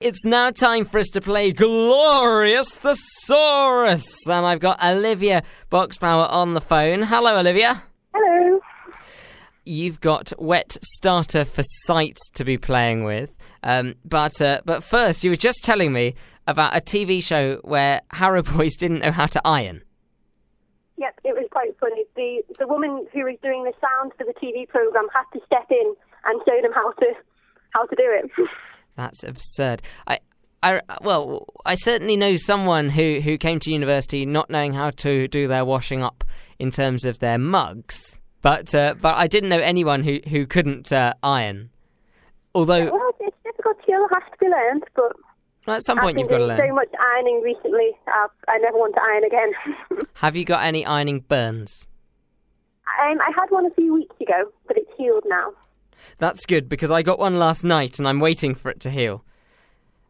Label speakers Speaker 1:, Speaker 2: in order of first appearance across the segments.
Speaker 1: It's now time for us to play Glorious Thesaurus. And I've got Olivia Boxpower on the phone. Hello, Olivia.
Speaker 2: Hello.
Speaker 1: You've got Wet Starter for Sight to be playing with. But first, you were just telling me about a TV show where Harrow Boys didn't know how to iron.
Speaker 2: Yep, it was quite funny. The woman who was doing the sound for the TV programme had to step in and show them how to do it.
Speaker 1: That's absurd. I certainly know someone who came to university not knowing how to do their washing up in terms of their mugs, but I didn't know anyone who couldn't iron. Although,
Speaker 2: well, it's a difficult skill, has to be learned, but
Speaker 1: at some point you've got to learn.
Speaker 2: I've been doing so much ironing recently, I never want to iron again.
Speaker 1: Have you got any ironing burns?
Speaker 2: I had one a few weeks ago, but it's healed now.
Speaker 1: That's good, because I got one last night and I'm waiting for it to heal.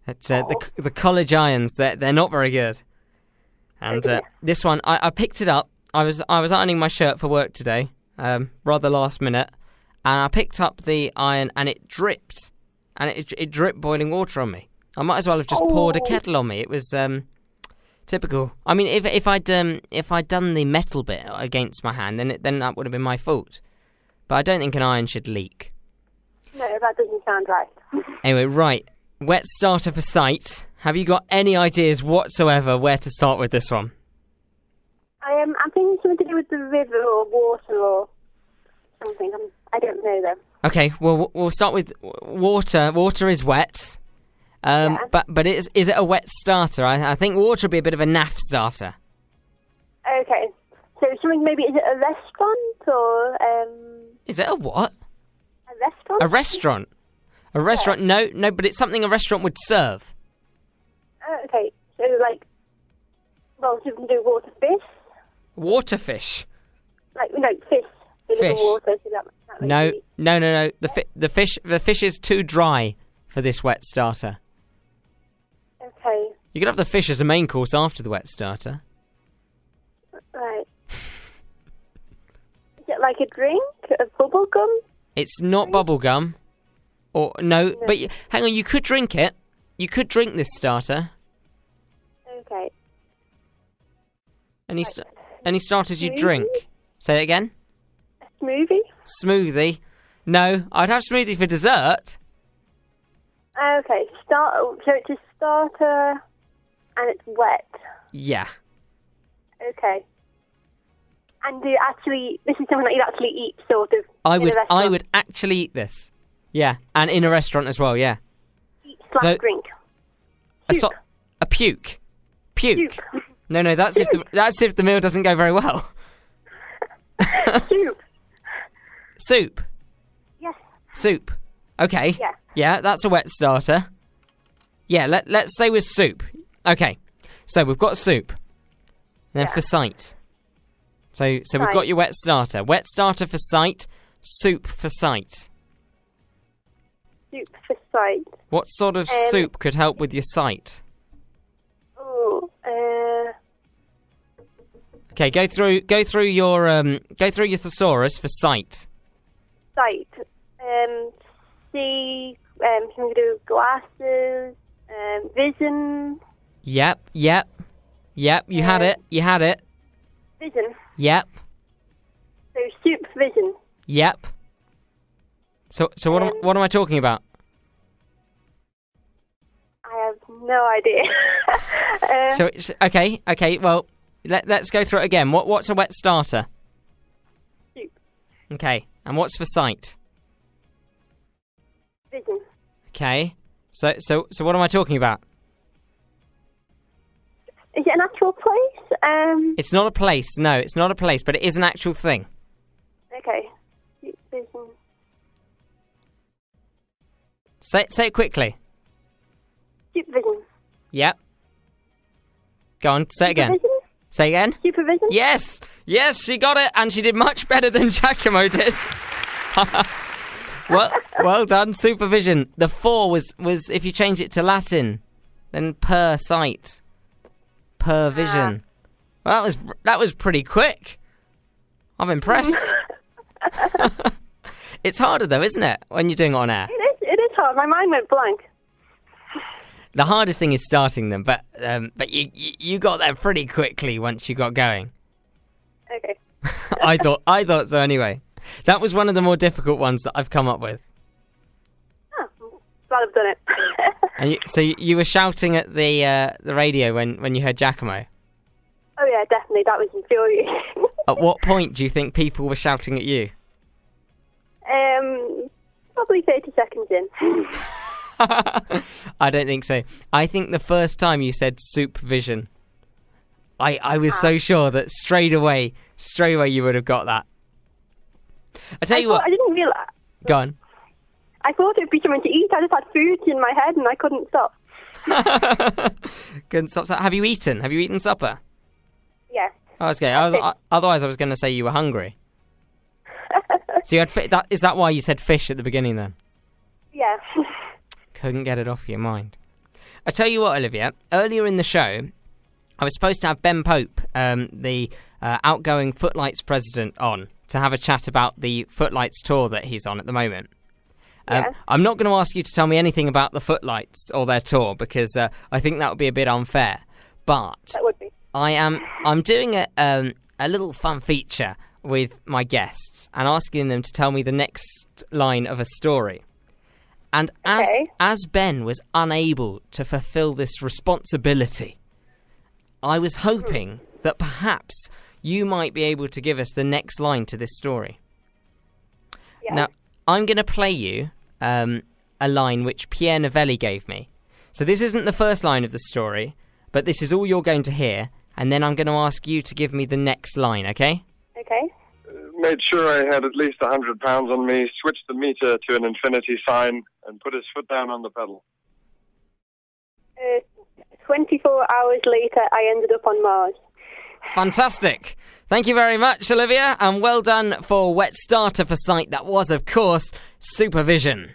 Speaker 1: It's, the college irons, they're not very good. And this one, I picked it up. I was ironing my shirt for work today, rather last minute, and I picked up the iron and it dripped. And it dripped boiling water on me. I might as well have just poured a kettle on me. It was typical. I mean, if I'd done the metal bit against my hand, then that would have been my fault. But I don't think an iron should leak.
Speaker 2: No, that doesn't sound right.
Speaker 1: Anyway, right. Wet Starter for Sight. Have you got any ideas whatsoever where to start with this one?
Speaker 2: I'm thinking something to do with the river or water or something. I don't know though.
Speaker 1: Okay, well we'll start with water. Water is wet.
Speaker 2: Yeah.
Speaker 1: But is it a wet starter? I think water would be a bit of a naff starter.
Speaker 2: Okay. So something, maybe, is it a restaurant or
Speaker 1: Is it a what?
Speaker 2: a restaurant?
Speaker 1: A restaurant. A restaurant, no, but it's something a restaurant would serve.
Speaker 2: Okay, so like, well, so we can do water fish?
Speaker 1: Water fish?
Speaker 2: Like, no, fish. They live in
Speaker 1: Fish.
Speaker 2: water, so that
Speaker 1: No.
Speaker 2: be...
Speaker 1: No. The fish is too dry for this wet starter.
Speaker 2: Okay,
Speaker 1: You could have the fish as a main course after the wet starter.
Speaker 2: right. Is it like a drink? A bubble gum?
Speaker 1: It's not bubblegum. Or no, but hang on, you could drink it. You could drink this starter.
Speaker 2: Okay.
Speaker 1: Any starters you drink? Say it again.
Speaker 2: A smoothie?
Speaker 1: Smoothie. No, I'd have smoothie for dessert.
Speaker 2: Okay, so it's a starter and it's wet.
Speaker 1: Yeah.
Speaker 2: Okay. And this is something that you actually eat, sort of.
Speaker 1: I
Speaker 2: in a
Speaker 1: would
Speaker 2: restaurant.
Speaker 1: actually eat this. Yeah, and in a restaurant as well, yeah.
Speaker 2: Eat slash drink.
Speaker 1: A puke. Puke.
Speaker 2: Soup.
Speaker 1: No, that's if the meal doesn't go very well.
Speaker 2: Soup.
Speaker 1: Soup.
Speaker 2: Yes.
Speaker 1: Soup. Okay.
Speaker 2: Yeah.
Speaker 1: Yeah, that's a wet starter. Yeah, let's stay with soup. Okay. So we've got soup. Then for sight. So we've got your wet starter. Wet starter for sight, soup for sight.
Speaker 2: Soup for sight.
Speaker 1: What sort of soup could help with your sight? Okay, go through your thesaurus for sight.
Speaker 2: Sight. See. Can we do glasses? Vision.
Speaker 1: Yep. You had it.
Speaker 2: Vision.
Speaker 1: Yep.
Speaker 2: So soup vision.
Speaker 1: Yep. So what am I talking about?
Speaker 2: I have no idea.
Speaker 1: Okay. Well, let's go through it again. What's a wet starter?
Speaker 2: Soup.
Speaker 1: Okay. And what's for sight?
Speaker 2: Vision.
Speaker 1: Okay. So what am I talking about?
Speaker 2: Is it an actual place?
Speaker 1: It's not a place. No, it's not a place, but it is an actual thing.
Speaker 2: Okay. Soup vision.
Speaker 1: Say it quickly.
Speaker 2: Supervision.
Speaker 1: Yep. Go on, say it again.
Speaker 2: Supervision?
Speaker 1: Say again.
Speaker 2: Supervision?
Speaker 1: Yes, she got it, and she did much better than Giacomo did. Well done, supervision. The 4 was if you change it to Latin, then per sight, per vision. Well, that was pretty quick. I'm impressed. It's harder though, isn't it, when you're doing it on air?
Speaker 2: It is hard. My mind went blank.
Speaker 1: The hardest thing is starting them, but you got there pretty quickly once you got going.
Speaker 2: Okay.
Speaker 1: I thought so anyway. That was one of the more difficult ones that I've come up with.
Speaker 2: Oh, glad I've done it.
Speaker 1: And so you were shouting at the radio when you heard Giacomo?
Speaker 2: Oh yeah, definitely. That was infuriating.
Speaker 1: At what point do you think people were shouting at you?
Speaker 2: Probably 30 seconds in.
Speaker 1: I don't think so. I think the first time you said supervision, I was so sure that straight away you would have got that. I tell you what.
Speaker 2: I didn't realise.
Speaker 1: Go on.
Speaker 2: I thought it would be something to eat. I just had food in my head and I couldn't stop.
Speaker 1: Couldn't stop. Have you eaten? Have you eaten supper?
Speaker 2: Yeah.
Speaker 1: Oh, okay. Otherwise, I was going to say you were hungry. So you had is that why you said fish at the beginning then?
Speaker 2: Yeah.
Speaker 1: Couldn't get it off your mind. I tell you what, Olivia. Earlier in the show, I was supposed to have Ben Pope, the outgoing Footlights president, on to have a chat about the Footlights tour that he's on at the moment.
Speaker 2: Yeah.
Speaker 1: I'm not going to ask you to tell me anything about the Footlights or their tour because I think that would be a bit unfair. But
Speaker 2: That would be.
Speaker 1: I'm doing a little fun feature with my guests and asking them to tell me the next line of a story. And as Ben was unable to fulfill this responsibility, I was hoping that perhaps you might be able to give us the next line to this story.
Speaker 2: Yeah.
Speaker 1: Now, I'm going to play you a line which Pierre Novelli gave me. So this isn't the first line of the story, but this is all you're going to hear, and then I'm going to ask you to give me the next line, okay?
Speaker 2: Okay.
Speaker 3: Made sure I had at least 100 pounds on me, switched the meter to an infinity sign, and put his foot down on the pedal.
Speaker 2: 24 hours later, I ended up on Mars.
Speaker 1: Fantastic. Thank you very much, Olivia, and well done for Wet Starter for Sight. That was, of course, Supervision.